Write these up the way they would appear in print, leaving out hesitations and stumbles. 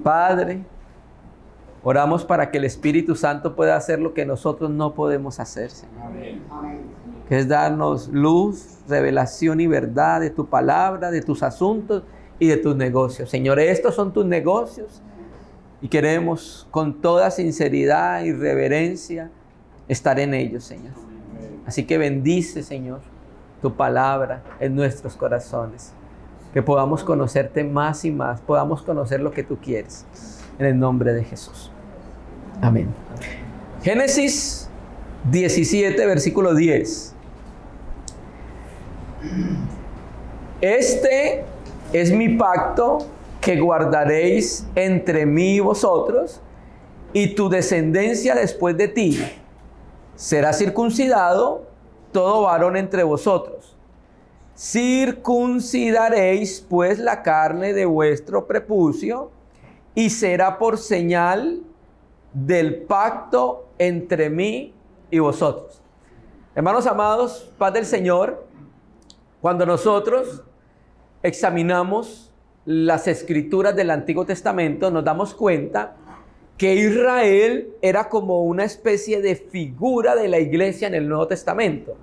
Padre, oramos para que el Espíritu Santo pueda hacer lo que nosotros no podemos hacer, Señor. Amén. Que es darnos luz, revelación y verdad de tu palabra, de tus asuntos y de tus negocios. Señor, estos son tus negocios y queremos con toda sinceridad y reverencia estar en ellos, Señor. Así que bendice, Señor, tu palabra en nuestros corazones. Que podamos conocerte más y más, podamos conocer lo que tú quieres. En el nombre de Jesús. Amén. Génesis 17, versículo 10. Este es mi pacto que guardaréis entre mí y vosotros y tu descendencia después de ti. Será circuncidado todo varón entre vosotros. Circuncidaréis pues la carne de vuestro prepucio y será por señal del pacto entre mí y vosotros. Hermanos amados, paz del Señor, cuando nosotros examinamos las escrituras del Antiguo Testamento, nos damos cuenta que Israel era como una especie de figura de la iglesia en el Nuevo Testamento.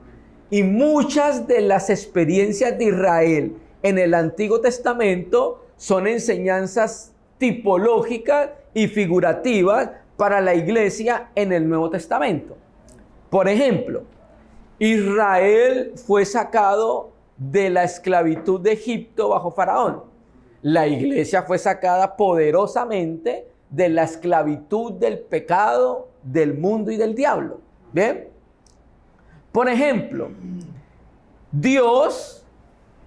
Y muchas de las experiencias de Israel en el Antiguo Testamento son enseñanzas tipológicas y figurativas para la iglesia en el Nuevo Testamento. Por ejemplo, Israel fue sacado de la esclavitud de Egipto bajo Faraón. La iglesia fue sacada poderosamente de la esclavitud del pecado, del mundo y del diablo. ¿Bien? Por ejemplo, Dios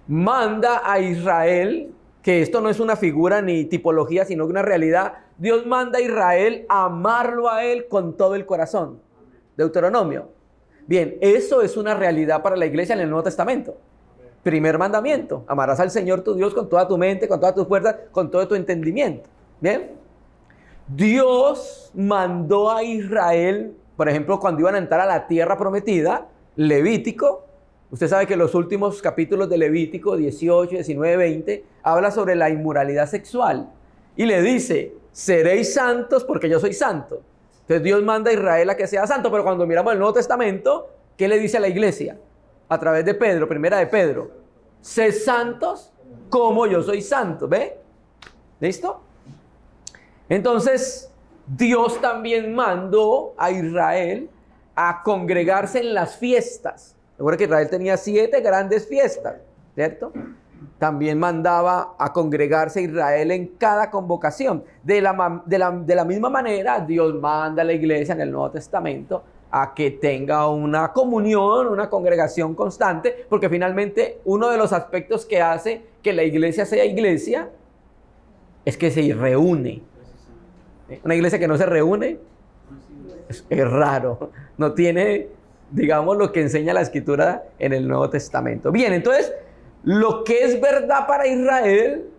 manda a Israel, que esto no es una figura ni tipología, sino una realidad. Dios manda a Israel a amarlo a Él con todo el corazón. Deuteronomio. Bien, eso es una realidad para la iglesia en el Nuevo Testamento. Primer mandamiento: amarás al Señor tu Dios con toda tu mente, con todas tus fuerzas, con todo tu entendimiento. Bien. Dios mandó a Israel, por ejemplo, cuando iban a entrar a la tierra prometida, Levítico. Usted sabe que los últimos capítulos de Levítico 18, 19, 20 habla sobre la inmoralidad sexual y le dice: seréis santos porque yo soy santo. Entonces Dios manda a Israel a que sea santo, pero cuando miramos el Nuevo Testamento, ¿qué le dice a la iglesia? A través de Pedro, primera de Pedro: sed santos como yo soy santo. ¿Ve? ¿Listo? Entonces Dios también mandó a Israel a congregarse en las fiestas. Recuerda que Israel tenía 7 grandes fiestas, ¿cierto? También mandaba a congregarse a Israel en cada convocación. De la misma manera, Dios manda a la iglesia en el Nuevo Testamento a que tenga una comunión, una congregación constante, porque finalmente uno de los aspectos que hace que la iglesia sea iglesia es que se reúne. Una iglesia que no se reúne es raro, no tiene, digamos, lo que enseña la Escritura en el Nuevo Testamento. Bien, entonces, lo que es verdad para Israel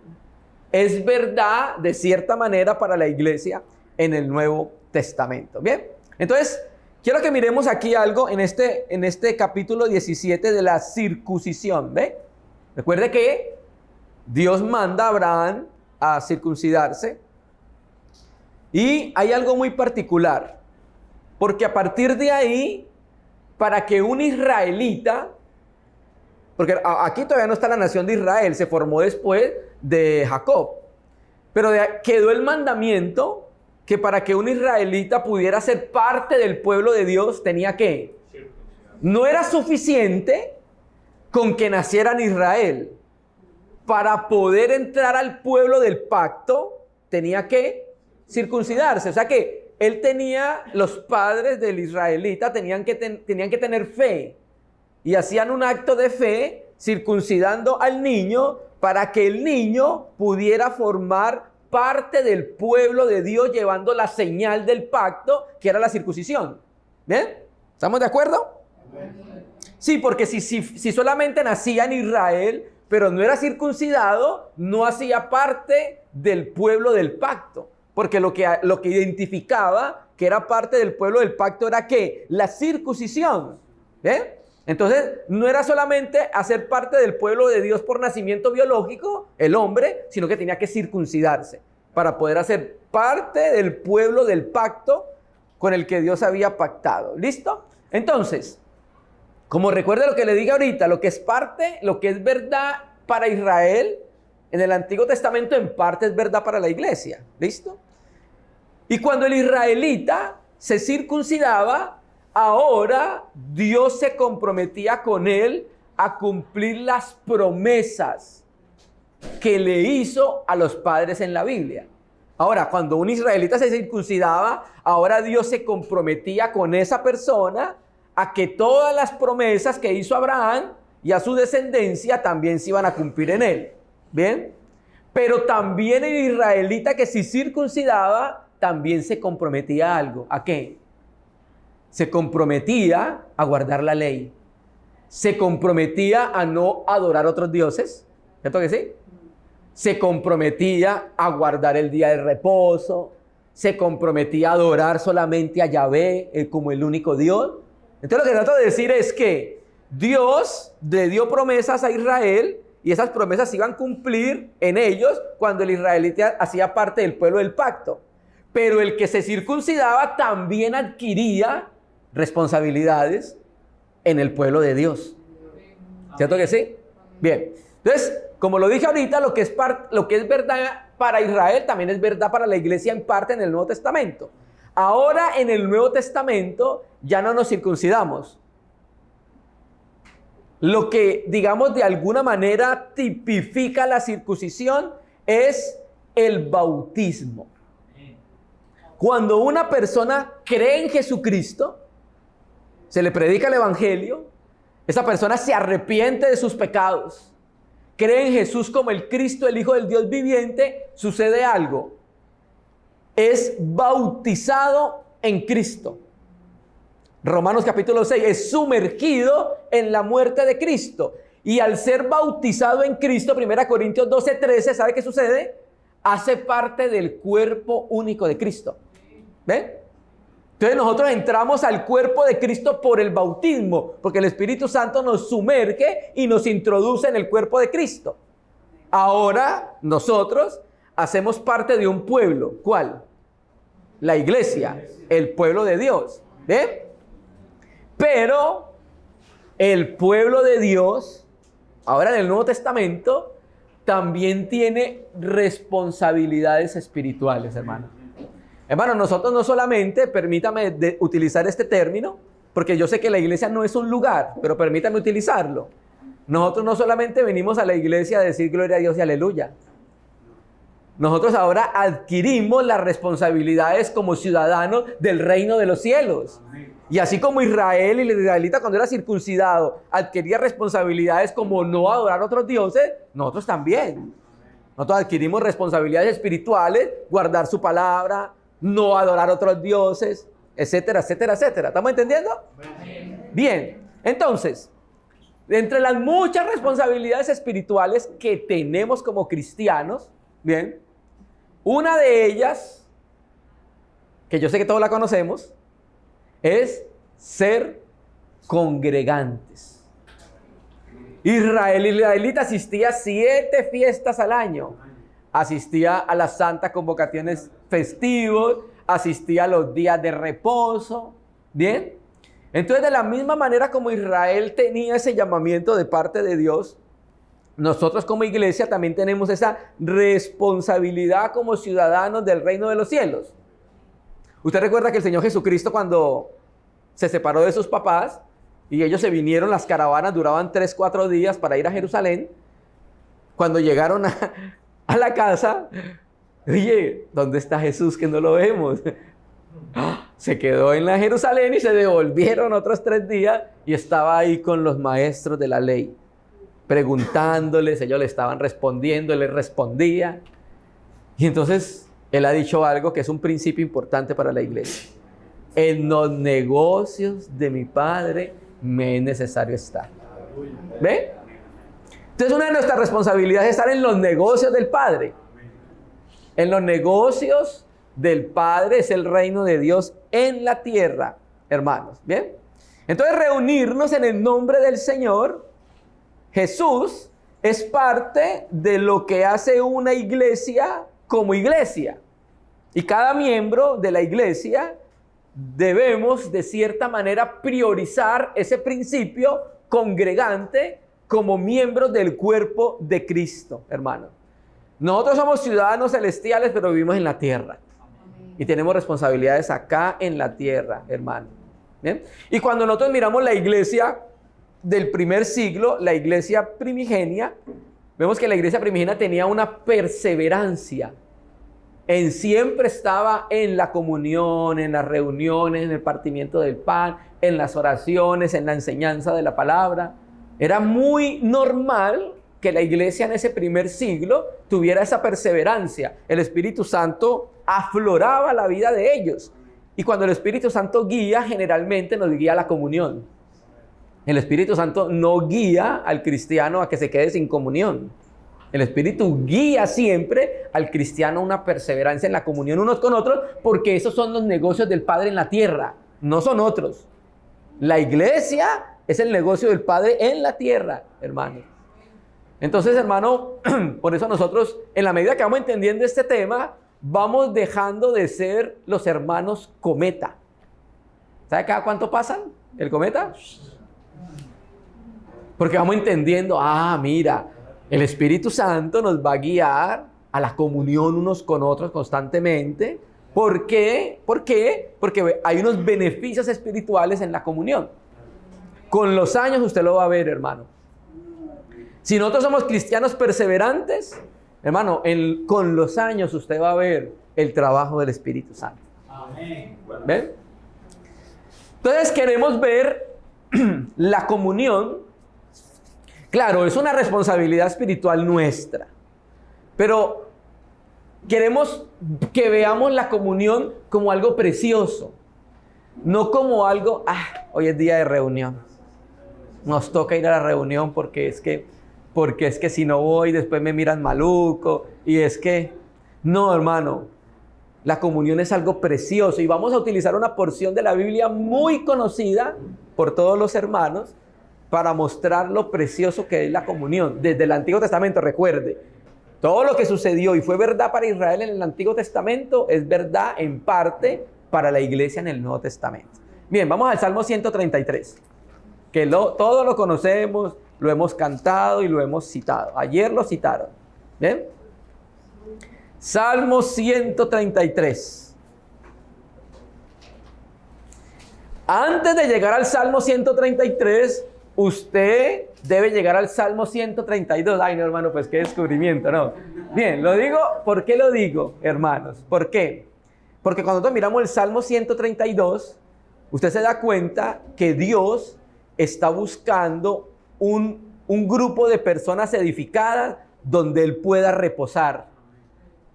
es verdad de cierta manera para la iglesia en el Nuevo Testamento. Bien, entonces quiero que miremos aquí algo en este capítulo 17 de la circuncisión. ¿Ve? Recuerde que Dios manda a Abraham a circuncidarse y hay algo muy particular, porque a partir de ahí, para que un israelita, porque aquí todavía no está la nación de Israel, se formó después de Jacob, pero quedó el mandamiento que para que un israelita pudiera ser parte del pueblo de Dios tenía que, no era suficiente con que naciera en Israel. Para poder entrar al pueblo del pacto tenía que circuncidarse. O sea que él tenía, los padres del israelita tenían que tener fe y hacían un acto de fe circuncidando al niño para que el niño pudiera formar parte del pueblo de Dios, llevando la señal del pacto que era la circuncisión. ¿Bien? ¿Estamos de acuerdo? Sí, porque si solamente nacía en Israel pero no era circuncidado, no hacía parte del pueblo del pacto. Porque lo que identificaba que era parte del pueblo del pacto era ¿qué? La circuncisión. ¿Eh? Entonces, no era solamente hacer parte del pueblo de Dios por nacimiento biológico, el hombre, sino que tenía que circuncidarse para poder hacer parte del pueblo del pacto con el que Dios había pactado. ¿Listo? Entonces, como recuerde lo que le dije ahorita, lo que es parte, lo que es verdad para Israel en el Antiguo Testamento, en parte es verdad para la iglesia. ¿Listo? Y cuando el israelita se circuncidaba, ahora Dios se comprometía con él a cumplir las promesas que le hizo a los padres en la Biblia. Ahora, cuando un israelita se circuncidaba, ahora Dios se comprometía con esa persona a que todas las promesas que hizo Abraham y a su descendencia también se iban a cumplir en él. ¿Bien? Pero también el israelita que se circuncidaba también se comprometía a algo. ¿A qué? Se comprometía a guardar la ley. Se comprometía a no adorar otros dioses. ¿Cierto que sí? Se comprometía a guardar el día de reposo. Se comprometía a adorar solamente a Yahvé como el único Dios. Entonces lo que trato de decir es que Dios le dio promesas a Israel y esas promesas se iban a cumplir en ellos cuando el israelita hacía parte del pueblo del pacto. Pero el que se circuncidaba también adquiría responsabilidades en el pueblo de Dios. ¿Cierto que sí? Bien. Entonces, como lo dije ahorita, lo que es verdad para Israel también es verdad para la iglesia en parte en el Nuevo Testamento. Ahora en el Nuevo Testamento ya no nos circuncidamos. Lo que, digamos, de alguna manera tipifica la circuncisión es el bautismo. Cuando una persona cree en Jesucristo, se le predica el evangelio, esa persona se arrepiente de sus pecados, cree en Jesús como el Cristo, el Hijo del Dios viviente, sucede algo. Es bautizado en Cristo. Romanos capítulo 6, es sumergido en la muerte de Cristo. Y al ser bautizado en Cristo, 1 Corintios 12, 13, ¿sabe qué sucede? Hace parte del cuerpo único de Cristo. ¿Ven? Entonces nosotros entramos al cuerpo de Cristo por el bautismo, porque el Espíritu Santo nos sumerge y nos introduce en el cuerpo de Cristo. Ahora nosotros hacemos parte de un pueblo. ¿Cuál? La iglesia, el pueblo de Dios. ¿Ven? Pero el pueblo de Dios, ahora en el Nuevo Testamento, también tiene responsabilidades espirituales, hermano. Hermano, nosotros no solamente, permítame utilizar este término, porque yo sé que la iglesia no es un lugar, pero permítame utilizarlo. Nosotros no solamente venimos a la iglesia a decir gloria a Dios y aleluya. Nosotros ahora adquirimos las responsabilidades como ciudadanos del reino de los cielos. Y así como Israel y el israelita cuando era circuncidado adquiría responsabilidades como no adorar a otros dioses, nosotros también. Nosotros adquirimos responsabilidades espirituales, guardar su palabra, no adorar a otros dioses, etcétera, etcétera, etcétera. ¿Estamos entendiendo? Bien, entonces, entre las muchas responsabilidades espirituales que tenemos como cristianos, bien, una de ellas, que yo sé que todos la conocemos, es ser congregantes. Israelita asistía a 7 fiestas al año. Asistía a las santas convocaciones festivos, asistía a los días de reposo. ¿Bien? Entonces, de la misma manera como Israel tenía ese llamamiento de parte de Dios, nosotros como iglesia también tenemos esa responsabilidad como ciudadanos del reino de los cielos. Usted recuerda que el Señor Jesucristo, cuando se separó de sus papás y ellos se vinieron, las caravanas duraban 3-4 días para ir a Jerusalén. Cuando llegaron a la casa, oye, ¿dónde está Jesús que no lo vemos? Se quedó en la Jerusalén y se devolvieron otros 3 días y estaba ahí con los maestros de la ley, preguntándoles, ellos le estaban respondiendo, él les respondía. Y entonces él ha dicho algo que es un principio importante para la iglesia. En los negocios de mi Padre me es necesario estar. ¿Ve? Entonces una de nuestras responsabilidades es estar en los negocios del Padre. En los negocios del Padre es el reino de Dios en la tierra, hermanos. ¿Bien? Entonces reunirnos en el nombre del Señor Jesús es parte de lo que hace una iglesia como iglesia. Y cada miembro de la iglesia debemos de cierta manera priorizar ese principio congregante como miembros del cuerpo de Cristo, hermano. Nosotros somos ciudadanos celestiales, pero vivimos en la tierra. Y tenemos responsabilidades acá en la tierra, hermano. ¿Bien? Y cuando nosotros miramos la iglesia del primer siglo, la iglesia primigenia, vemos que la iglesia primigenia tenía una perseverancia. Siempre estaba en la comunión, en las reuniones, en el partimiento del pan, en las oraciones, en la enseñanza de la palabra. Era muy normal que la iglesia en ese primer siglo tuviera esa perseverancia. El Espíritu Santo afloraba la vida de ellos. Y cuando el Espíritu Santo guía, generalmente nos guía a la comunión. El Espíritu Santo no guía al cristiano a que se quede sin comunión. El Espíritu guía siempre al cristiano a una perseverancia en la comunión unos con otros, porque esos son los negocios del Padre en la tierra, no son otros. La iglesia es el negocio del Padre en la tierra, hermano. Entonces, hermano, por eso nosotros, en la medida que vamos entendiendo este tema, vamos dejando de ser los hermanos cometa. ¿Sabe cada cuánto pasan el cometa? Porque vamos entendiendo, mira, el Espíritu Santo nos va a guiar a la comunión unos con otros constantemente. ¿Por qué? ¿Por qué? Porque hay unos beneficios espirituales en la comunión. Con los años usted lo va a ver, hermano. Si nosotros somos cristianos perseverantes, hermano, con los años usted va a ver el trabajo del Espíritu Santo. Amén. ¿Ven? Entonces queremos ver la comunión. Claro, es una responsabilidad espiritual nuestra, pero queremos que veamos la comunión como algo precioso, no como algo, hoy es día de reunión, nos toca ir a la reunión porque es que si no voy después me miran maluco, y es que, no, hermano, la comunión es algo precioso, y vamos a utilizar una porción de la Biblia muy conocida por todos los hermanos, para mostrar lo precioso que es la comunión. Desde el Antiguo Testamento, recuerde, todo lo que sucedió y fue verdad para Israel en el Antiguo Testamento, es verdad en parte para la iglesia en el Nuevo Testamento. Bien, vamos al Salmo 133, que todos lo conocemos, lo hemos cantado y lo hemos citado. Ayer lo citaron. ¿Bien? Salmo 133. Antes de llegar al Salmo 133, usted debe llegar al Salmo 132. Ay, no, hermano, pues qué descubrimiento, ¿no? Bien, lo digo, ¿por qué lo digo, hermanos? ¿Por qué? Porque cuando nosotros miramos el Salmo 132, usted se da cuenta que Dios está buscando un grupo de personas edificadas donde Él pueda reposar,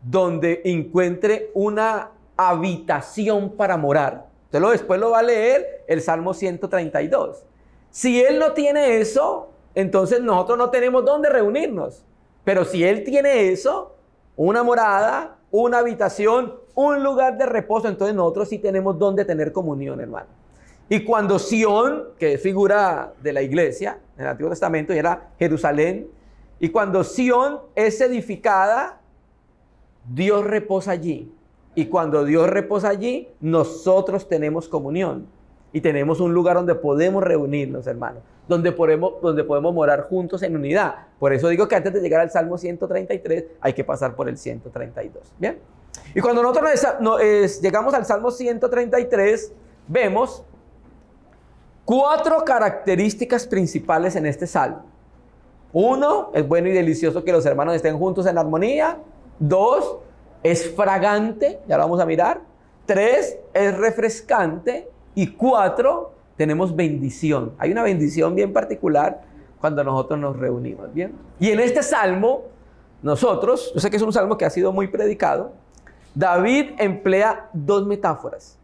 donde encuentre una habitación para morar. Usted después lo va a leer, el Salmo 132. Si Él no tiene eso, entonces nosotros no tenemos dónde reunirnos. Pero si Él tiene eso, una morada, una habitación, un lugar de reposo, entonces nosotros sí tenemos dónde tener comunión, hermano. Y cuando Sión, que es figura de la iglesia en el Antiguo Testamento, y era Jerusalén, y cuando Sión es edificada, Dios reposa allí. Y cuando Dios reposa allí, nosotros tenemos comunión. Y tenemos un lugar donde podemos reunirnos, hermanos. Donde podemos morar juntos en unidad. Por eso digo que antes de llegar al Salmo 133, hay que pasar por el 132. ¿Bien? Y cuando nosotros llegamos al Salmo 133, vemos 4 características principales en este salmo. 1, es bueno y delicioso que los hermanos estén juntos en armonía. 2, es fragante, ya lo vamos a mirar. 3, es refrescante. Y 4, tenemos bendición. Hay una bendición bien particular cuando nosotros nos reunimos, ¿bien? Y en este salmo, yo sé que es un salmo que ha sido muy predicado, David emplea 2 metáforas,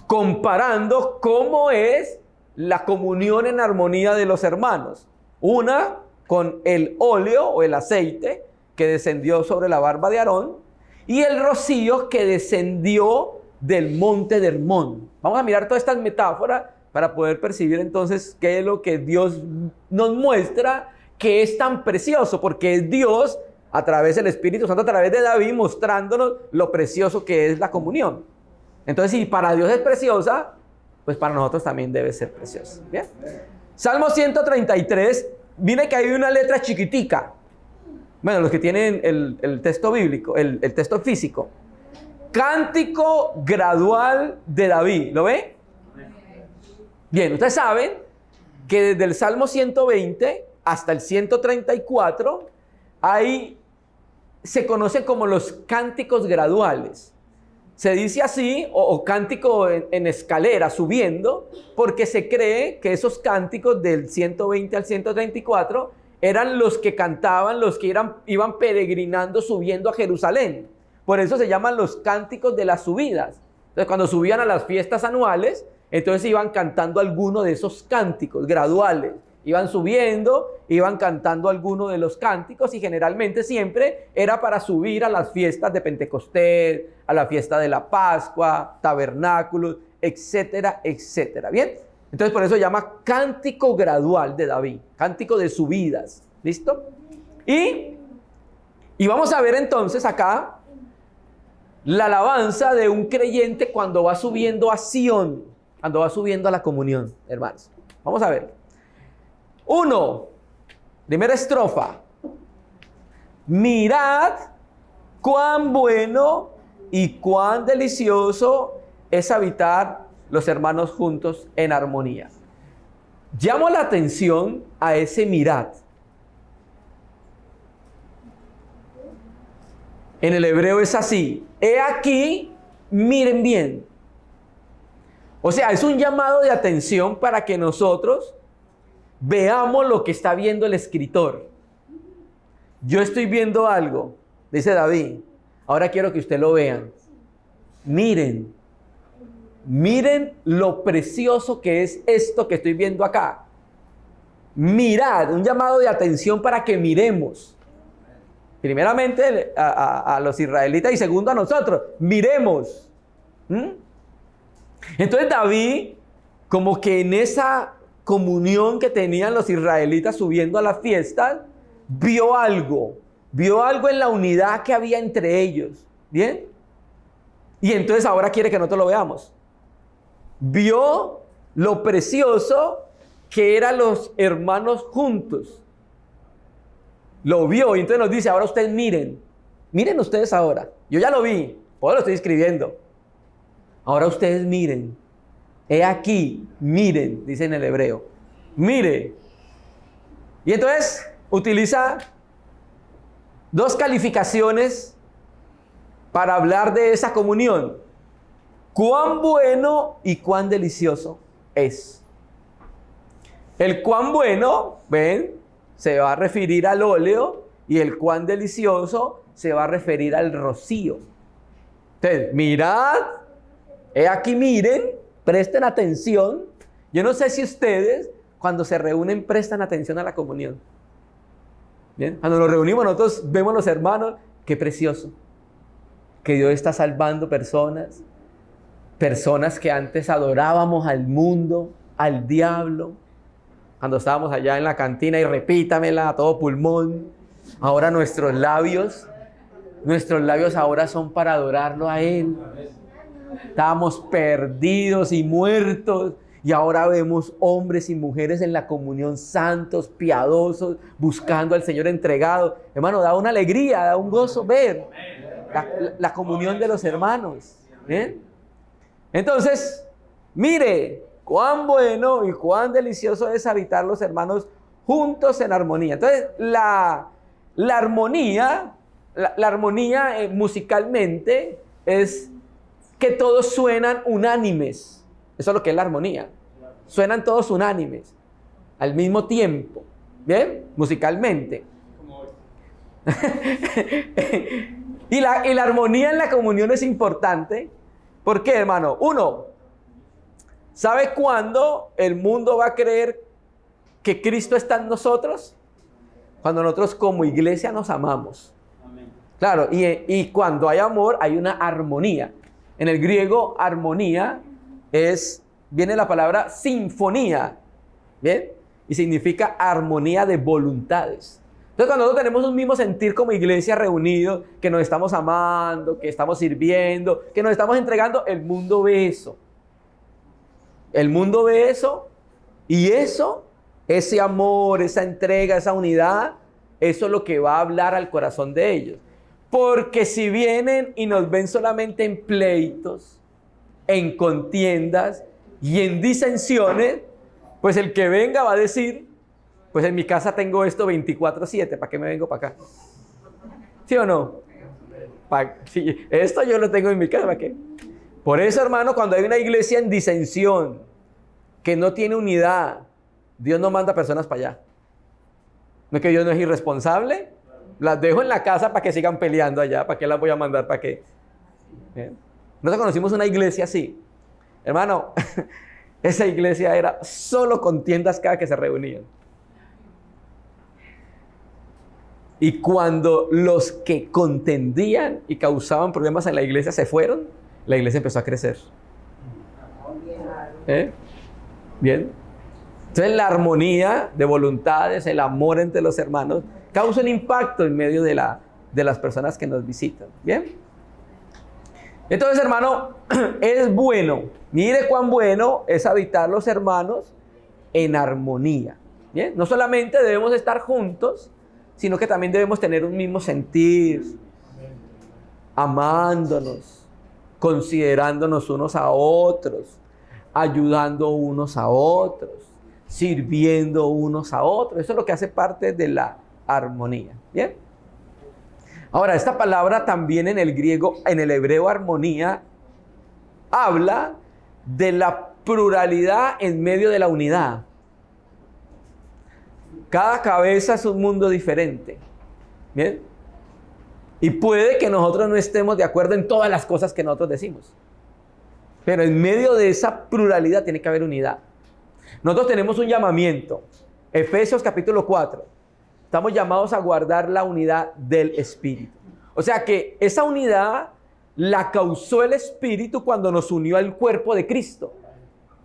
comparando cómo es la comunión en armonía de los hermanos. Una con el óleo o el aceite que descendió sobre la barba de Aarón, y el rocío que descendió del monte de Hermón. Vamos a mirar todas estas metáforas para poder percibir entonces qué es lo que Dios nos muestra que es tan precioso, porque es Dios a través del Espíritu Santo, a través de David, mostrándonos lo precioso que es la comunión. Entonces, si para Dios es preciosa, pues para nosotros también debe ser preciosa. ¿Bien? Salmo 133, mire que hay una letra chiquitica. Bueno, los que tienen el texto bíblico, el texto físico. Cántico gradual de David. ¿Lo ve? Bien, ustedes saben que desde el Salmo 120 hasta el 134 se conocen como los cánticos graduales. Se dice así, o cántico en escalera, subiendo, porque se cree que esos cánticos del 120 al 134 eran los que cantaban, los que iban peregrinando, subiendo a Jerusalén. Por eso se llaman los cánticos de las subidas. Entonces, cuando subían a las fiestas anuales, entonces iban cantando alguno de esos cánticos graduales. Iban subiendo, iban cantando alguno de los cánticos y generalmente siempre era para subir a las fiestas de Pentecostés, a la fiesta de la Pascua, tabernáculos, etcétera, etcétera. ¿Bien? Entonces por eso se llama cántico gradual de David, cántico de subidas. ¿Listo? Y vamos a ver entonces acá la alabanza de un creyente cuando va subiendo a Sión, cuando va subiendo a la comunión, hermanos. Vamos a ver. 1, primera estrofa. Mirad cuán bueno y cuán delicioso es habitar los hermanos juntos en armonía. Llamo la atención a ese mirad. En el hebreo es así. He aquí, miren bien. O sea, es un llamado de atención para que nosotros veamos lo que está viendo el escritor. Yo estoy viendo algo, dice David. Ahora quiero que ustedes lo vean. Miren lo precioso que es esto que estoy viendo acá. Mirad, un llamado de atención para que miremos. Primeramente a los israelitas y segundo a nosotros. Miremos. Entonces David, como que en esa comunión que tenían los israelitas subiendo a la fiesta, vio algo en la unidad que había entre ellos. ¿Bien? Y entonces ahora quiere que nosotros lo veamos. Vio lo precioso que eran los hermanos juntos. Lo vio y entonces nos dice, ahora ustedes miren ustedes ahora. Yo ya lo vi, por eso lo estoy escribiendo. Ahora ustedes miren. He aquí, miren, dice en el hebreo. Mire. Y entonces utiliza 2 calificaciones para hablar de esa comunión. Cuán bueno y cuán delicioso es. El cuán bueno, ven, se va a referir al óleo y el cuán delicioso se va a referir al rocío. Entonces, mirad, he aquí, miren, presten atención. Yo no sé si ustedes, cuando se reúnen, prestan atención a la comunión. ¿Bien? Cuando nos reunimos, nosotros vemos a los hermanos, qué precioso. Que Dios está salvando personas que antes adorábamos al mundo, al diablo. Cuando estábamos allá en la cantina y repítamela a todo pulmón. Ahora nuestros labios ahora son para adorarlo a Él. Estábamos perdidos y muertos y ahora vemos hombres y mujeres en la comunión, santos, piadosos, buscando al Señor entregado. Hermano, da una alegría, da un gozo ver la comunión de los hermanos. ¿Bien? Entonces, mire cuán bueno y cuán delicioso es habitar los hermanos juntos en armonía. Entonces, la armonía musicalmente es que todos suenan unánimes. Eso es lo que es la armonía. Suenan todos unánimes al mismo tiempo. ¿Bien? Musicalmente. Y la armonía en la comunión es importante. ¿Por qué, hermano? 1, ¿sabe cuándo el mundo va a creer que Cristo está en nosotros? Cuando nosotros como iglesia nos amamos. Amén. Claro, y cuando hay amor hay una armonía. En el griego, armonía viene la palabra sinfonía. ¿Bien? Y significa armonía de voluntades. Entonces, cuando nosotros tenemos un mismo sentir como iglesia reunidos, que nos estamos amando, que estamos sirviendo, que nos estamos entregando, el mundo ve eso. El mundo ve eso, y eso, ese amor, esa entrega, esa unidad, eso es lo que va a hablar al corazón de ellos. Porque si vienen y nos ven solamente en pleitos, en contiendas y en disensiones, pues el que venga va a decir, pues en mi casa tengo esto 24/7, ¿para qué me vengo para acá? ¿Sí o no? Sí, esto yo lo tengo en mi casa, ¿para qué? Por eso, hermano, cuando hay una iglesia en disensión, que no tiene unidad, Dios no manda personas para allá. No es que Dios no es irresponsable, las dejo en la casa para que sigan peleando allá, ¿para qué las voy a mandar? ¿Para qué? ¿Bien? Nosotros conocimos una iglesia así. Hermano, esa iglesia era solo contiendas cada que se reunían. Y cuando los que contendían y causaban problemas en la iglesia se fueron, la iglesia empezó a crecer. Bien. Entonces la armonía de voluntades, el amor entre los hermanos, causa un impacto en medio de las personas que nos visitan. Bien. Entonces, hermano, es bueno, mire cuán bueno es habitar los hermanos en armonía. Bien. No solamente debemos estar juntos, sino que también debemos tener un mismo sentir, amándonos, considerándonos unos a otros, ayudando unos a otros, sirviendo unos a otros. Eso es lo que hace parte de la armonía. ¿Bien? Ahora, esta palabra también en el griego, en el hebreo armonía, habla de la pluralidad en medio de la unidad. Cada cabeza es un mundo diferente. ¿Bien? Y puede que nosotros no estemos de acuerdo en todas las cosas que nosotros decimos. Pero en medio de esa pluralidad tiene que haber unidad. Nosotros tenemos un llamamiento. Efesios capítulo 4. Estamos llamados a guardar la unidad del Espíritu. O sea que esa unidad la causó el Espíritu cuando nos unió al cuerpo de Cristo.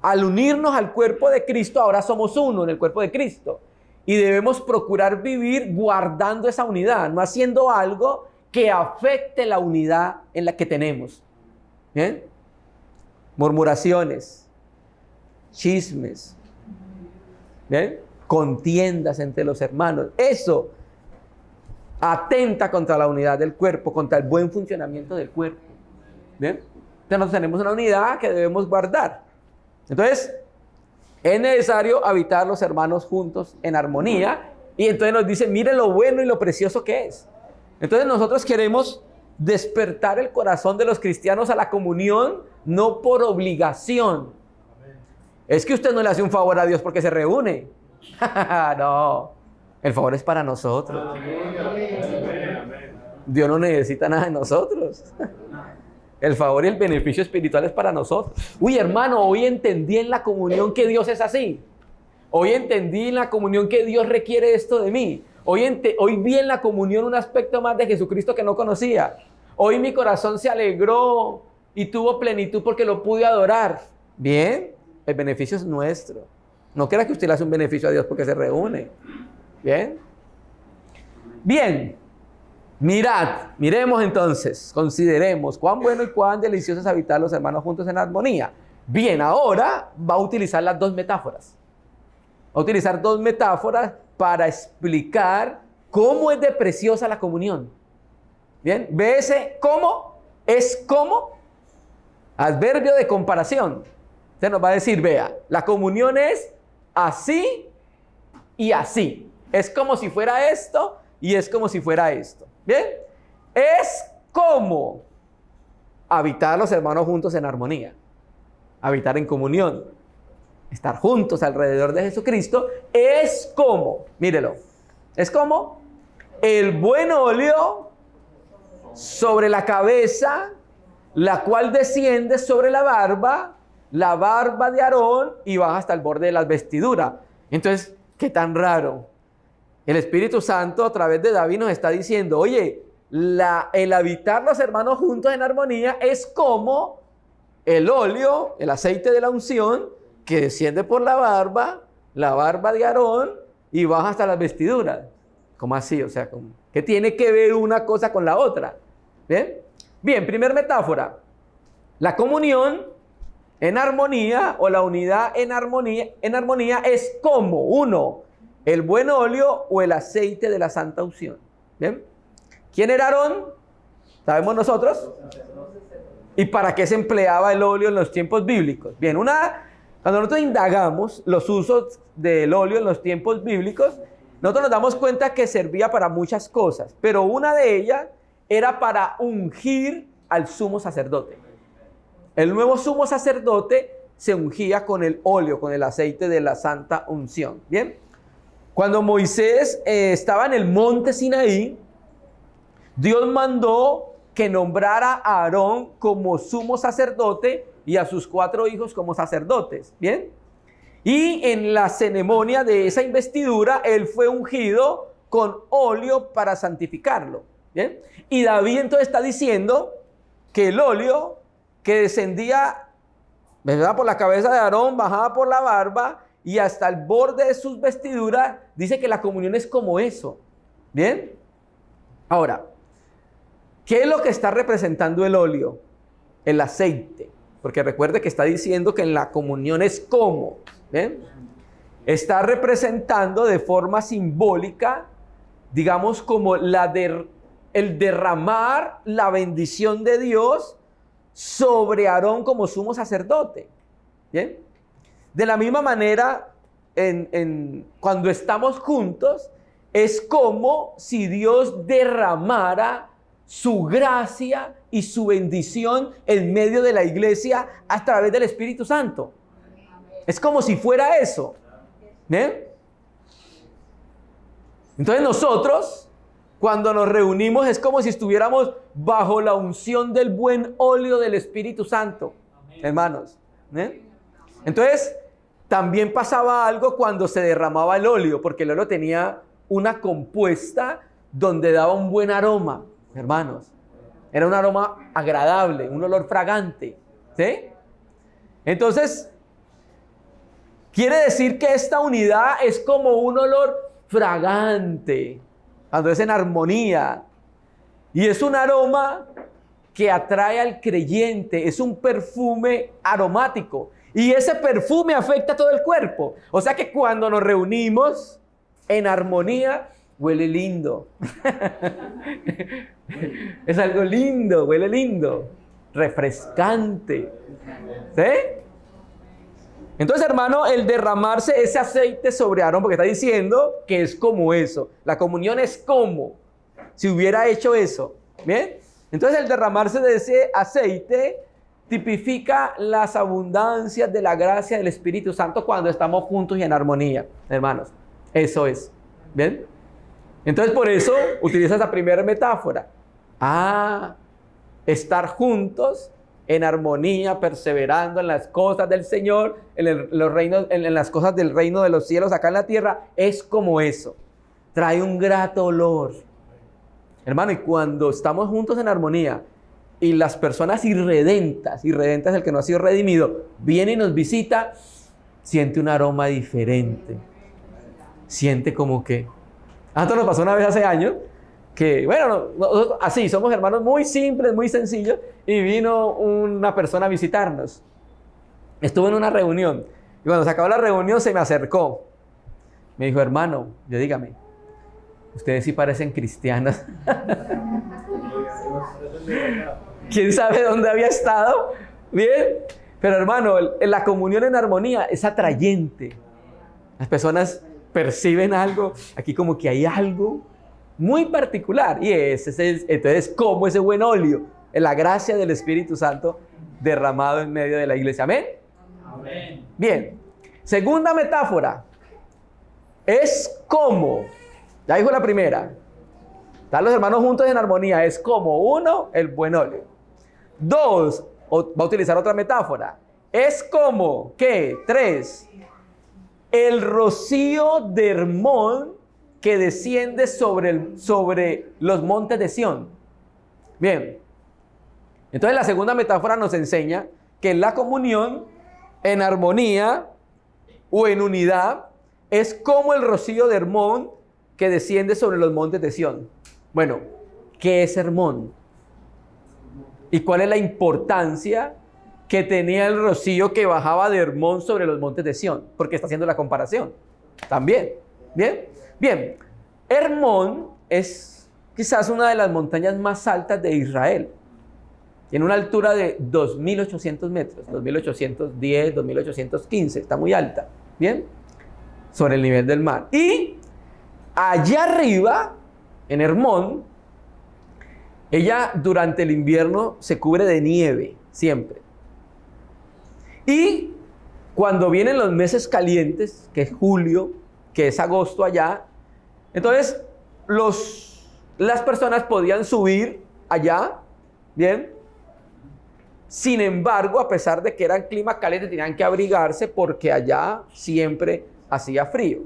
Al unirnos al cuerpo de Cristo, ahora somos uno en el cuerpo de Cristo. Y debemos procurar vivir guardando esa unidad, no haciendo algo que afecte la unidad en la que tenemos. ¿Bien? Murmuraciones, chismes, ¿bien? Contiendas entre los hermanos. Eso atenta contra la unidad del cuerpo, contra el buen funcionamiento del cuerpo. ¿Bien? Entonces nosotros tenemos una unidad que debemos guardar. Entonces, es necesario habitar los hermanos juntos en armonía. Y entonces nos dice, mire lo bueno y lo precioso que es. Entonces nosotros queremos despertar el corazón de los cristianos a la comunión, no por obligación. Es que usted no le hace un favor a Dios porque se reúne. No, el favor es para nosotros. Dios no necesita nada de nosotros. El favor y el beneficio espiritual es para nosotros. Uy, hermano, hoy entendí en la comunión que Dios es así. Hoy entendí en la comunión que Dios requiere esto de mí. Hoy vi en la comunión un aspecto más de Jesucristo que no conocía. Hoy mi corazón se alegró y tuvo plenitud porque lo pude adorar. Bien, el beneficio es nuestro. No crea que usted le hace un beneficio a Dios porque se reúne. Bien. Bien. Miremos entonces, consideremos cuán bueno y cuán delicioso es habitar los hermanos juntos en armonía. Bien, ahora va a utilizar las dos metáforas. Va a utilizar dos metáforas para explicar cómo es de preciosa la comunión. Bien, ve ese cómo, es como adverbio de comparación. Usted nos va a decir, vea, la comunión es así y así. Es como si fuera esto y es como si fuera esto. Bien, es como habitar los hermanos juntos en armonía, habitar en comunión, estar juntos alrededor de Jesucristo. Es como, mírelo, es como el buen óleo sobre la cabeza, la cual desciende sobre la barba de Aarón y baja hasta el borde de las vestiduras. Entonces, ¿qué tan raro? El Espíritu Santo a través de David nos está diciendo, oye, el habitar los hermanos juntos en armonía es como el óleo, el aceite de la unción que desciende por la barba de Aarón y baja hasta las vestiduras. ¿Cómo así? O sea, ¿qué tiene que ver una cosa con la otra? ¿Bien? Bien, primer metáfora. La comunión en armonía o la unidad en armonía es como, uno, el buen óleo o el aceite de la santa unción. ¿Bien? ¿Quién era Aarón? ¿Sabemos nosotros? ¿Y para qué se empleaba el óleo en los tiempos bíblicos? Bien, cuando nosotros indagamos los usos del óleo en los tiempos bíblicos, nosotros nos damos cuenta que servía para muchas cosas, pero una de ellas era para ungir al sumo sacerdote. El nuevo sumo sacerdote se ungía con el óleo, con el aceite de la santa unción. Bien, cuando Moisés estaba en el monte Sinaí, Dios mandó que nombrara a Aarón como sumo sacerdote y a sus 4 hijos como sacerdotes. Bien, y en la ceremonia de esa investidura, él fue ungido con óleo para santificarlo. ¿Bien? Y David entonces está diciendo que el óleo que descendía, ¿verdad?, por la cabeza de Aarón, bajaba por la barba y hasta el borde de sus vestiduras, dice que la comunión es como eso. ¿Bien? Ahora, ¿qué es lo que está representando el óleo? El aceite. Porque recuerde que está diciendo que en la comunión es como. ¿Bien? Está representando de forma simbólica, digamos, como el derramar la bendición de Dios sobre Aarón como sumo sacerdote. ¿Bien? De la misma manera, cuando estamos juntos, es como si Dios derramara su gracia y su bendición en medio de la iglesia a través del Espíritu Santo. Es como si fuera eso. ¿Bien? Entonces nosotros, cuando nos reunimos, es como si estuviéramos bajo la unción del buen óleo del Espíritu Santo. Amén. Hermanos. ¿Bien? Entonces, también pasaba algo cuando se derramaba el óleo, porque el óleo tenía una compuesta donde daba un buen aroma, hermanos. Era un aroma agradable, un olor fragante. ¿Sí? Entonces, quiere decir que esta unidad es como un olor fragante, cuando es en armonía. Y es un aroma que atrae al creyente, es un perfume aromático. Y ese perfume afecta a todo el cuerpo. O sea que cuando nos reunimos en armonía, huele lindo. Es algo lindo, huele lindo, refrescante. ¿Sí? Entonces, hermano, el derramarse ese aceite sobre Aarón, porque está diciendo que es como eso. La comunión es como si hubiera hecho eso. ¿Bien? Entonces, el derramarse de ese aceite tipifica las abundancias de la gracia del Espíritu Santo cuando estamos juntos y en armonía, hermanos. Eso es. ¿Bien? Entonces, por eso utiliza esa primera metáfora. Estar juntos en armonía, perseverando en las cosas del Señor, en las cosas del reino de los cielos acá en la tierra, es como eso. Trae un grato olor. Hermano, y cuando estamos juntos en armonía y las personas irredentas el que no ha sido redimido, viene y nos visita, siente un aroma diferente. Siente como que... Esto nos pasó una vez hace años, que bueno, nosotros, así, somos hermanos muy simples, muy sencillos, y vino una persona a visitarnos. Estuve en una reunión, y cuando se acabó la reunión se me acercó. Me dijo, hermano, dígame, ustedes sí parecen cristianos. ¿Quién sabe dónde había estado? Bien, pero hermano, la comunión en armonía es atrayente. Las personas perciben algo, aquí como que hay algo muy particular, y entonces como ese buen óleo, la gracia del Espíritu Santo derramado en medio de la iglesia. ¿Amén? Amén. Bien, segunda metáfora, es como, ya dijo la primera, están los hermanos juntos en armonía, es como, uno, el buen óleo. Dos, va a utilizar otra metáfora, es como, ¿qué? Tres, el rocío de Hermón que desciende sobre los montes de Sión. Bien, entonces la segunda metáfora nos enseña que la comunión en armonía o en unidad es como el rocío de Hermón que desciende sobre los montes de Sión. Bueno, ¿qué es Hermón? ¿Y cuál es la importancia que tenía el rocío que bajaba de Hermón sobre los montes de Sión? Porque está haciendo la comparación también. ¿Bien? Bien. Hermón es quizás una de las montañas más altas de Israel. Tiene una altura de 2.800 metros, 2.810, 2.815, está muy alta. ¿Bien? Sobre el nivel del mar. Y allá arriba, en Hermón, ella durante el invierno se cubre de nieve, siempre. Y cuando vienen los meses calientes, que es julio, que es agosto allá, entonces las personas podían subir allá, ¿bien? Sin embargo, a pesar de que eran clima caliente, tenían que abrigarse porque allá siempre hacía frío.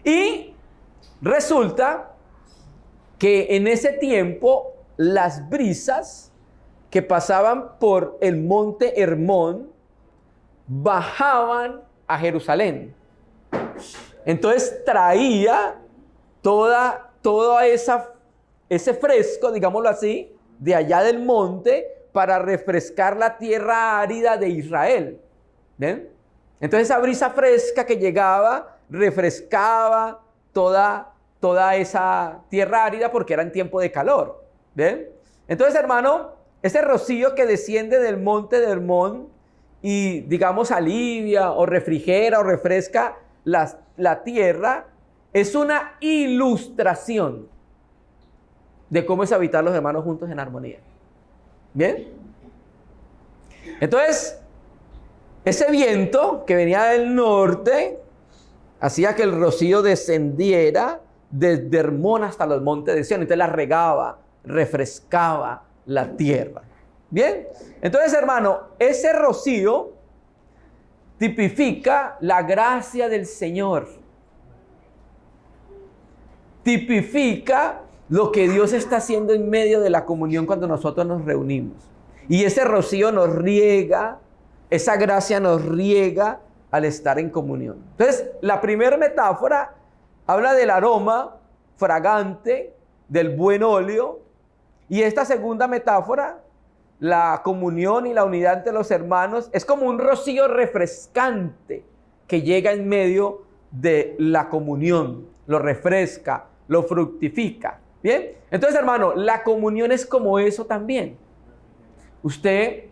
Y resulta que en ese tiempo las brisas que pasaban por el monte Hermón bajaban a Jerusalén. Entonces traía toda ese fresco, digámoslo así, de allá del monte para refrescar la tierra árida de Israel. ¿Ven? Entonces esa brisa fresca que llegaba refrescaba toda esa tierra árida porque era en tiempo de calor. ¿Ven? Entonces, hermano, ese rocío que desciende del monte de Hermón y, digamos, alivia o refrigera o refresca la tierra, es una ilustración de cómo es habitar los hermanos juntos en armonía. ¿Bien? Entonces, ese viento que venía del norte hacía que el rocío descendiera desde Hermón hasta los montes de Sión. Entonces la regaba, refrescaba la tierra. ¿Bien? Entonces, hermano, ese rocío tipifica la gracia del Señor. Tipifica lo que Dios está haciendo en medio de la comunión cuando nosotros nos reunimos. Y ese rocío nos riega, esa gracia nos riega al estar en comunión. Entonces, la primera metáfora habla del aroma fragante, del buen óleo. Y esta segunda metáfora, la comunión y la unidad entre los hermanos, es como un rocío refrescante que llega en medio de la comunión, lo refresca, lo fructifica. ¿Bien? Entonces, hermano, la comunión es como eso también. Usted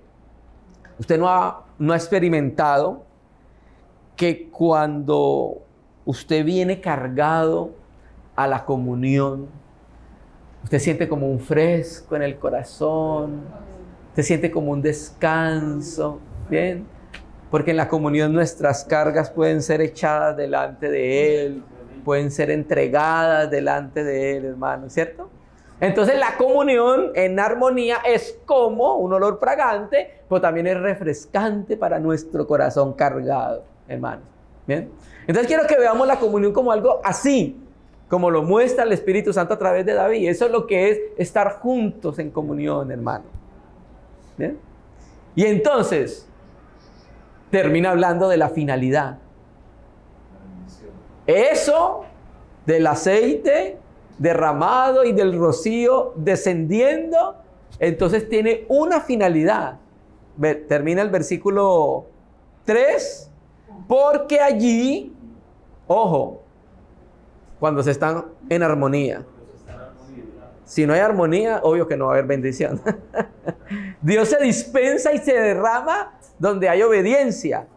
no ha experimentado que cuando usted viene cargado a la comunión, usted siente como un fresco en el corazón, usted siente como un descanso, ¿bien? Porque en la comunión nuestras cargas pueden ser echadas delante de Él, pueden ser entregadas delante de Él, hermano, ¿cierto? Entonces la comunión en armonía es como un olor fragante, pero también es refrescante para nuestro corazón cargado, hermanos. ¿Bien? Entonces quiero que veamos la comunión como algo así, como lo muestra el Espíritu Santo a través de David. Eso es lo que es estar juntos en comunión, hermano. ¿Bien? Y entonces termina hablando de la finalidad. Eso del aceite derramado y del rocío descendiendo, entonces tiene una finalidad. Termina el versículo 3, porque allí, ojo, cuando se están en armonía. Si no hay armonía, obvio que no va a haber bendición. Dios se dispensa y se derrama donde hay obediencia.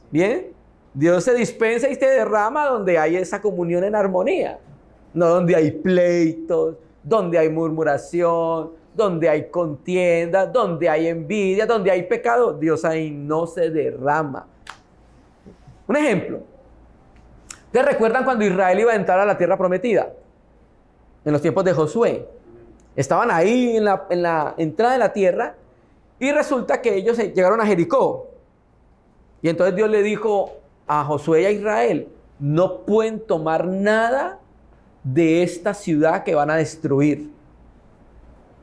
¿Bien? Dios se dispensa y se derrama donde hay esa comunión en armonía. No donde hay pleitos, donde hay murmuración, donde hay contienda, donde hay envidia, donde hay pecado. Dios ahí no se derrama. Un ejemplo. ¿Ustedes recuerdan cuando Israel iba a entrar a la tierra prometida? En los tiempos de Josué. Estaban ahí en la entrada de la tierra y resulta que ellos llegaron a Jericó. Y entonces Dios le dijo a Josué y a Israel, no pueden tomar nada de esta ciudad que van a destruir,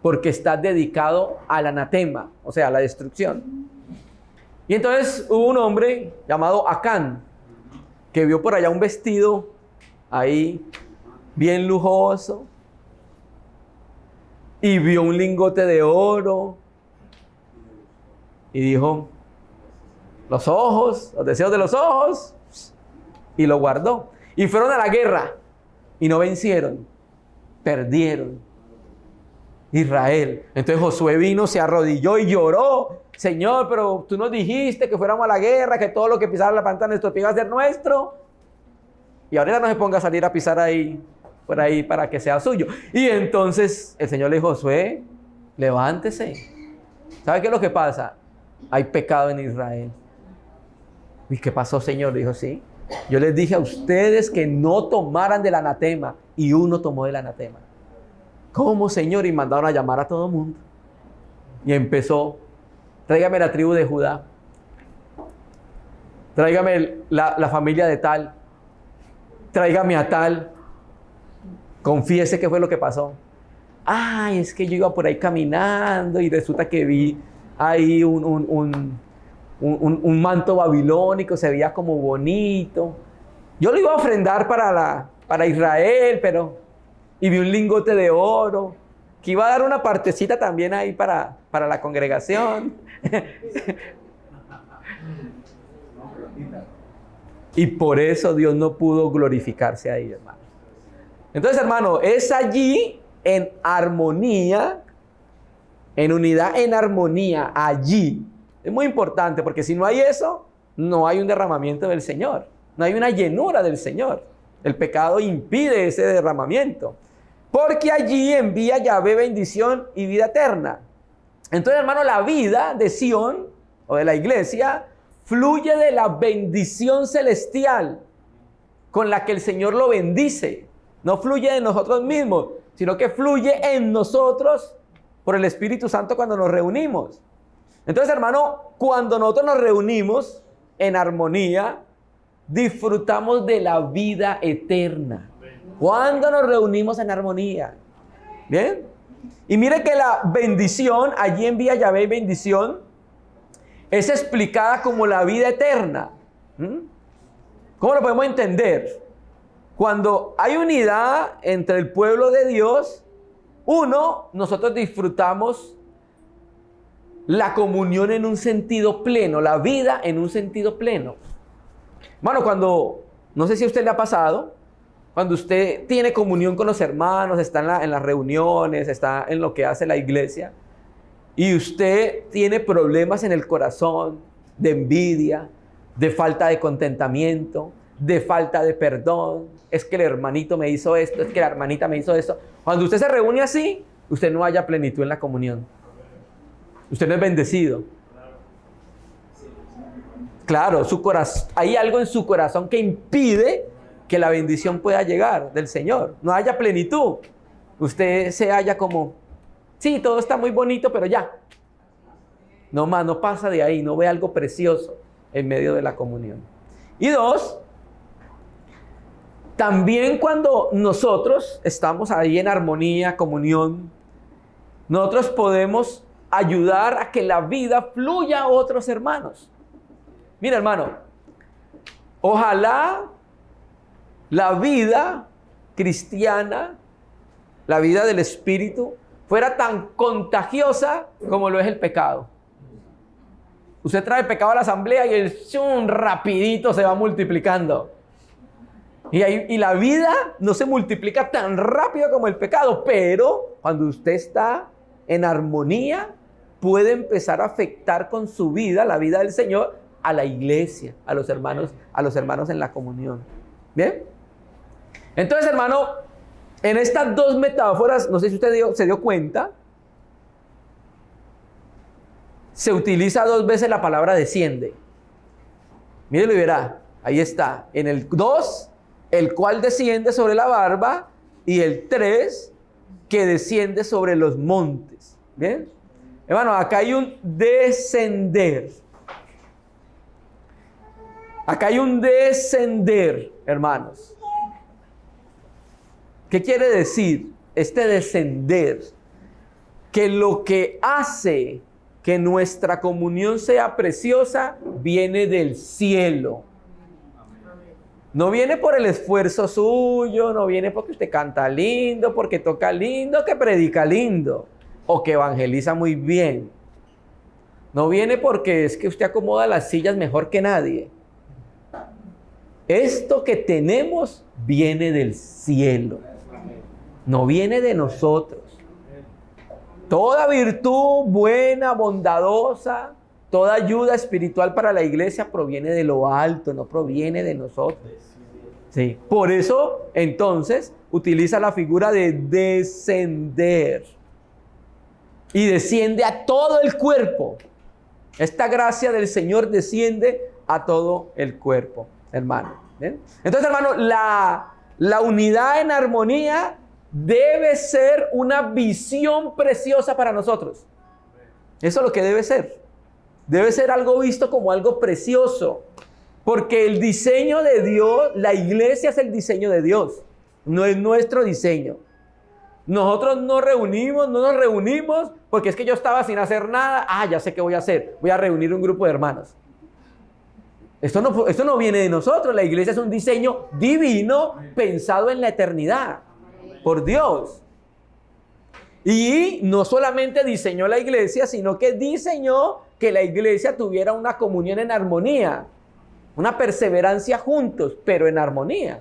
porque está dedicado al anatema, o sea, a la destrucción. Y entonces hubo un hombre llamado Acán, que vio por allá un vestido ahí bien lujoso, y vio un lingote de oro, y dijo, los ojos, los deseos de los ojos, y lo guardó. Y fueron a la guerra, y no vencieron, perdieron. Israel. Entonces Josué vino, se arrodilló y lloró. Señor, pero tú nos dijiste que fuéramos a la guerra, que todo lo que pisara la planta de nuestro pie iba a ser nuestro. Y ahora no se ponga a salir a pisar ahí, por ahí, para que sea suyo. Y entonces el Señor le dijo, Josué, levántese. ¿Sabe qué es lo que pasa? Hay pecado en Israel. ¿Y qué pasó, Señor? Dijo, sí. Yo les dije a ustedes que no tomaran del anatema, y uno tomó del anatema. ¿Cómo, Señor? Y mandaron a llamar a todo el mundo. Y empezó, tráigame la tribu de Judá. Tráigame la familia de tal. Tráigame a tal. Confiese qué fue lo que pasó. Ay, es que yo iba por ahí caminando y resulta que vi ahí un manto babilónico, se veía como bonito. Yo lo iba a ofrendar para Israel, pero... Y vi un lingote de oro, que iba a dar una partecita también ahí para la congregación. Y por eso Dios no pudo glorificarse ahí, hermano. Entonces, hermano, es allí en armonía, en unidad, en armonía, allí. Es muy importante, porque si no hay eso, no hay un derramamiento del Señor. No hay una llenura del Señor. El pecado impide ese derramamiento. Porque allí envía Yahvé bendición y vida eterna. Entonces, hermano, la vida de Sión, o de la iglesia, fluye de la bendición celestial con la que el Señor lo bendice. No fluye de nosotros mismos, sino que fluye en nosotros por el Espíritu Santo cuando nos reunimos. Entonces, hermano, cuando nosotros nos reunimos en armonía, disfrutamos de la vida eterna. Cuando nos reunimos en armonía. ¿Bien? Y mire que la bendición, allí envía Yahvé bendición, es explicada como la vida eterna. ¿Cómo lo podemos entender? Cuando hay unidad entre el pueblo de Dios, nosotros disfrutamos la comunión en un sentido pleno, la vida en un sentido pleno. Bueno, no sé si a usted le ha pasado, cuando usted tiene comunión con los hermanos, está en las reuniones, está en lo que hace la iglesia, y usted tiene problemas en el corazón, de envidia, de falta de contentamiento, de falta de perdón, es que el hermanito me hizo esto, es que la hermanita me hizo esto. Cuando usted se reúne así, usted no haya plenitud en la comunión. Usted no es bendecido. Claro, hay algo en su corazón que impide que la bendición pueda llegar del Señor. No haya plenitud. Usted se halla como, sí, todo está muy bonito, pero ya. No más, no pasa de ahí, no ve algo precioso en medio de la comunión. Y dos, también cuando nosotros estamos ahí en armonía, comunión, nosotros podemos ayudar a que la vida fluya a otros hermanos. Mira, hermano, ojalá la vida cristiana, la vida del Espíritu, fuera tan contagiosa como lo es el pecado. Usted trae el pecado a la asamblea y el rapidito se va multiplicando. Y la vida no se multiplica tan rápido como el pecado, pero cuando usted está en armonía, puede empezar a afectar con su vida, la vida del Señor, a la iglesia, a los hermanos en la comunión. ¿Bien? Entonces, hermano, en estas dos metáforas, no sé si usted se dio cuenta, se utiliza dos veces la palabra desciende. Mírelo y verá, ahí está. En el 2, el cual desciende sobre la barba, y el 3, que desciende sobre los montes. ¿Bien? Hermano, acá hay un descender. Acá hay un descender, hermanos. ¿Qué quiere decir este descender? Que lo que hace que nuestra comunión sea preciosa viene del cielo. No viene por el esfuerzo suyo, no viene porque usted canta lindo, porque toca lindo, que predica lindo o que evangeliza muy bien. No viene porque es que usted acomoda las sillas mejor que nadie. Esto que tenemos viene del cielo, no viene de nosotros. Toda virtud buena, bondadosa, toda ayuda espiritual para la iglesia proviene de lo alto, no proviene de nosotros. Sí. Por eso, entonces, utiliza la figura de descender. Y desciende a todo el cuerpo. Esta gracia del Señor desciende a todo el cuerpo, hermano. ¿Bien? Entonces, hermano, la unidad en armonía debe ser una visión preciosa para nosotros. Eso es lo que debe ser. Debe ser algo visto como algo precioso. Porque el diseño de Dios, la iglesia es el diseño de Dios. No es nuestro diseño. Nosotros no nos reunimos porque es que yo estaba sin hacer nada. Ya sé qué voy a hacer. Voy a reunir un grupo de hermanos. Esto no viene de nosotros. La iglesia es un diseño divino pensado en la eternidad por Dios. Y no solamente diseñó la iglesia, sino que diseñó que la iglesia tuviera una comunión en armonía, una perseverancia juntos, pero en armonía.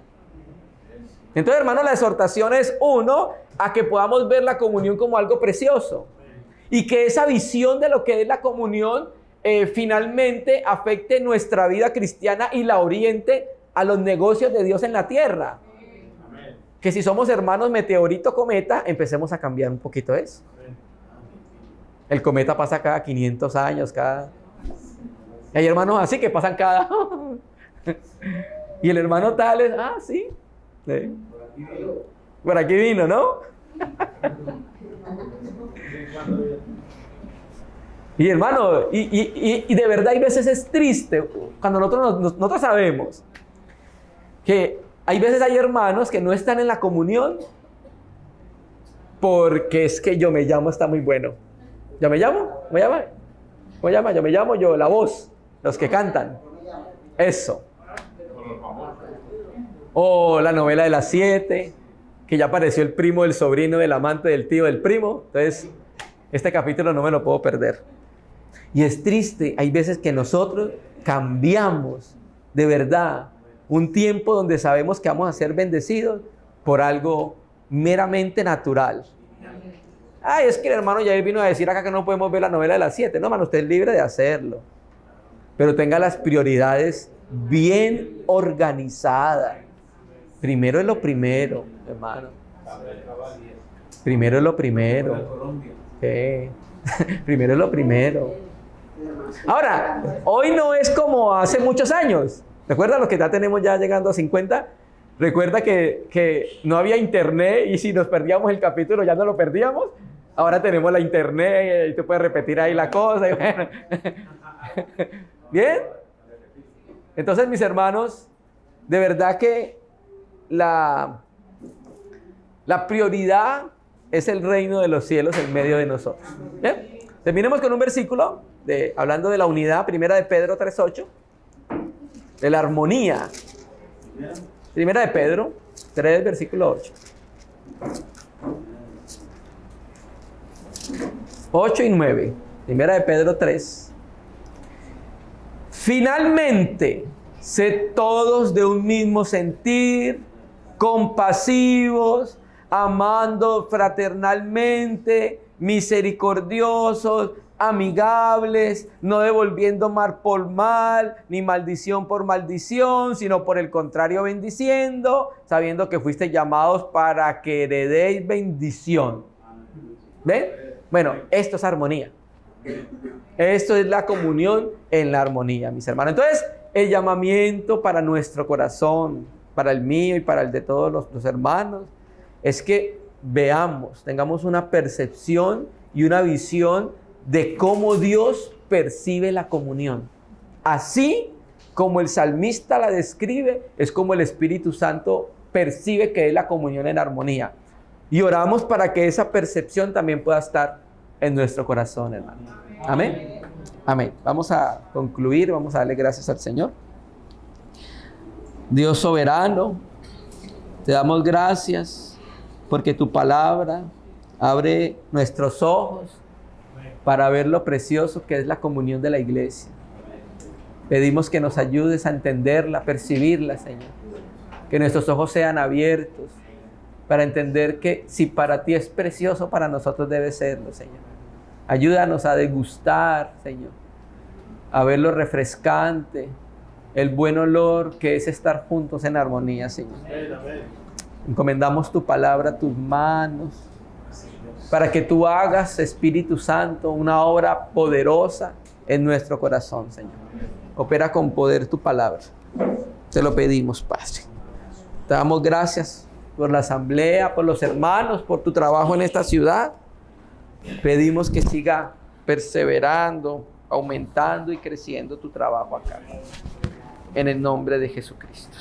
Entonces, hermano, la exhortación es, uno, a que podamos ver la comunión como algo precioso. Y que esa visión de lo que es la comunión finalmente afecte nuestra vida cristiana y la oriente a los negocios de Dios en la tierra. Que si somos hermanos meteorito cometa, empecemos a cambiar un poquito eso. El cometa pasa cada 500 años, Y hay hermanos así que pasan cada... Y el hermano tal es... sí. Sí. Por aquí vino, ¿no? Y hermano, y de verdad hay veces es triste cuando nosotros sabemos que hay veces hay hermanos que no están en la comunión porque es que yo me llamo está muy bueno. ¿Yo me llamo? ¿Me llama? ¿Cómo llama? Yo me llamo la voz, los que cantan. Eso. O la novela de las 7, que ya apareció el primo del sobrino del amante del tío del primo. Entonces, este capítulo no me lo puedo perder. Y es triste, hay veces que nosotros cambiamos de verdad un tiempo donde sabemos que vamos a ser bendecidos por algo meramente natural. Es que el hermano Yair vino a decir acá que no podemos ver la novela de las 7. No, hermano, usted es libre de hacerlo. Pero tenga las prioridades bien organizadas. Primero es lo primero, hermano. Primero es lo primero. Primero es lo primero. Ahora, hoy no es como hace muchos años. ¿Recuerda los que ya tenemos ya llegando a 50? Recuerda que no había internet y si nos perdíamos el capítulo ya no lo perdíamos. Ahora tenemos la internet y tú puedes repetir ahí la cosa. Y bueno. ¿Bien? Entonces, mis hermanos, de verdad que la prioridad es el reino de los cielos en medio de nosotros. ¿Bien? Terminemos con un versículo hablando de la unidad, primera de Pedro 3:8, de la armonía. Primera de Pedro 3, versículo 8. 8 y 9. Primera de Pedro 3. Finalmente, sed todos de un mismo sentir, compasivos, amando fraternalmente, misericordiosos, amigables, no devolviendo mal por mal, ni maldición por maldición, sino por el contrario bendiciendo, sabiendo que fuiste llamados para que heredéis bendición. ¿Ven? Bueno, esto es armonía. Esto es la comunión en la armonía, mis hermanos. Entonces, el llamamiento para nuestro corazón, para el mío y para el de todos los hermanos, es que veamos, tengamos una percepción y una visión de cómo Dios percibe la comunión. Así como el salmista la describe, es como el Espíritu Santo percibe que es la comunión en armonía. Y oramos para que esa percepción también pueda estar en nuestro corazón, hermano. Amén. Amén. Vamos a concluir, vamos a darle gracias al Señor. Dios soberano, te damos gracias porque tu palabra abre nuestros ojos para ver lo precioso que es la comunión de la iglesia. Pedimos que nos ayudes a entenderla, a percibirla, Señor. Que nuestros ojos sean abiertos para entender que si para ti es precioso, para nosotros debe serlo, Señor. Ayúdanos a degustar, Señor, a ver lo refrescante, el buen olor que es estar juntos en armonía, Señor. Encomendamos tu palabra a tus manos, para que tú hagas, Espíritu Santo, una obra poderosa en nuestro corazón, Señor. Opera con poder tu palabra. Te lo pedimos, Padre. Te damos gracias por la asamblea, por los hermanos, por tu trabajo en esta ciudad. Pedimos que siga perseverando, aumentando y creciendo tu trabajo acá. En el nombre de Jesucristo.